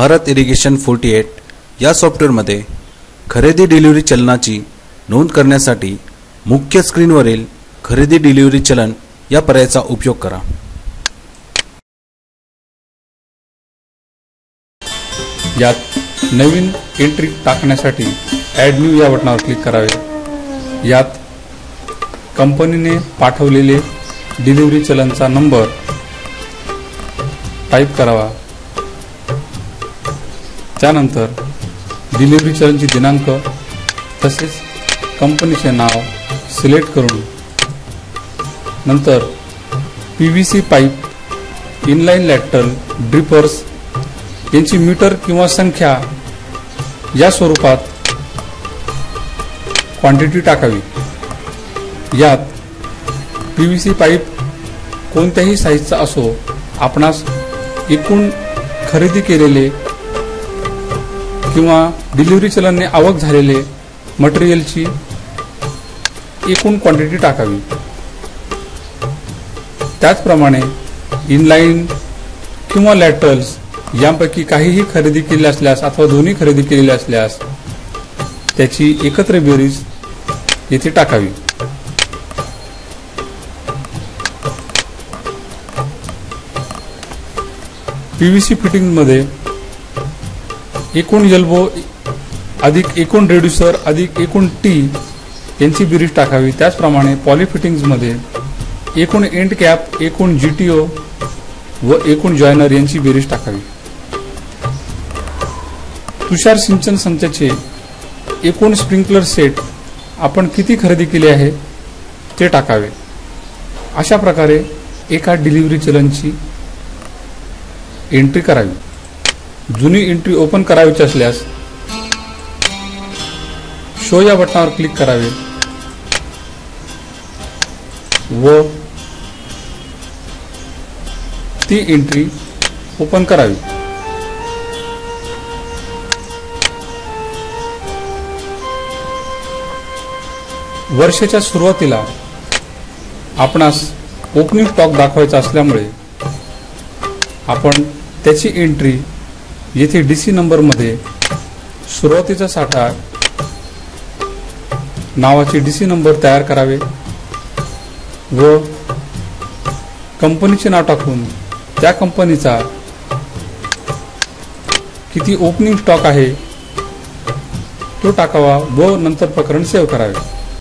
Bharat irrigation 48 या सॉफ्टवेअरमध्ये खरेदी डिलिव्हरी चलनाची नोंद करण्यासाठी मुख्य स्क्रीनवरील खरेदी डिलिव्हरी चलन या पर्यायाचा उपयोग करा। यात नवीन एंट्री टाकण्यासाठी ॲड न्यू या बटनावर क्लिक करावे। यात कंपनीने पाठवलेले डिलिव्हरी चलनचा नंबर टाईप करावा। त्यानंतर डिलिव्हरी चलनची दिनांक तसेच कंपनीचे नाव सिलेक्ट करून नंतर PVC pipe, inline lateral, drippers यांची मीटर किंवा संख्या या स्वरूपात क्वांटिटी टाकावी। यात PVC पाईप कोणत्याही साईजचा असो, आपणास एकूण खरेदी केलेले किंवा डिलिव्हरी चलनने आवक झालेले मटेरियलची एकूण क्वांटिटी टाकावी। त्याचप्रमाणे इनलाइन किंवा लॅटरल्स यांपैकी काहीही खरेदी केली असल्यास अथवा दोन्ही खरेदी केलेली असल्यास त्याची एकत्र बेरीज येथे टाकावी। PVC फिटिंगमध्ये एकूण एल्बो अधिक एकूण रेड्युसर अधिक एकूण टी यांची बेरीज टाकावी। त्याचप्रमाणे पॉली फिटिंग्समध्ये एकूण एंड कॅप, एकूण GTO व एकूण जॉयनर यांची बेरीज टाकावी। तुषार सिंचन संचाचे एकूण स्प्रिंकलर सेट आपण किती खरेदी केले आहे ते टाकावे। अशा प्रकारे एका डिलिव्हरी चलनची एंट्री करावी। जुनी एंट्री ओपन करायची असल्यास शो या बटनावर क्लिक करावे व ती एंट्री ओपन करावी। वर्षाच्या सुरुवातीला आपणास ओपनिंग स्टॉक दाखवायचा असल्यामुळे आपण त्याची एंट्री येथे DC नंबरमध्ये सुरुवातीचा साठा नावाचे DC नंबर तयार करावे व कंपनीचे नाव टाकून त्या कंपनीचा किती ओपनिंग स्टॉक आहे तो टाकावा व नंतर प्रकरण सेव्ह करावे।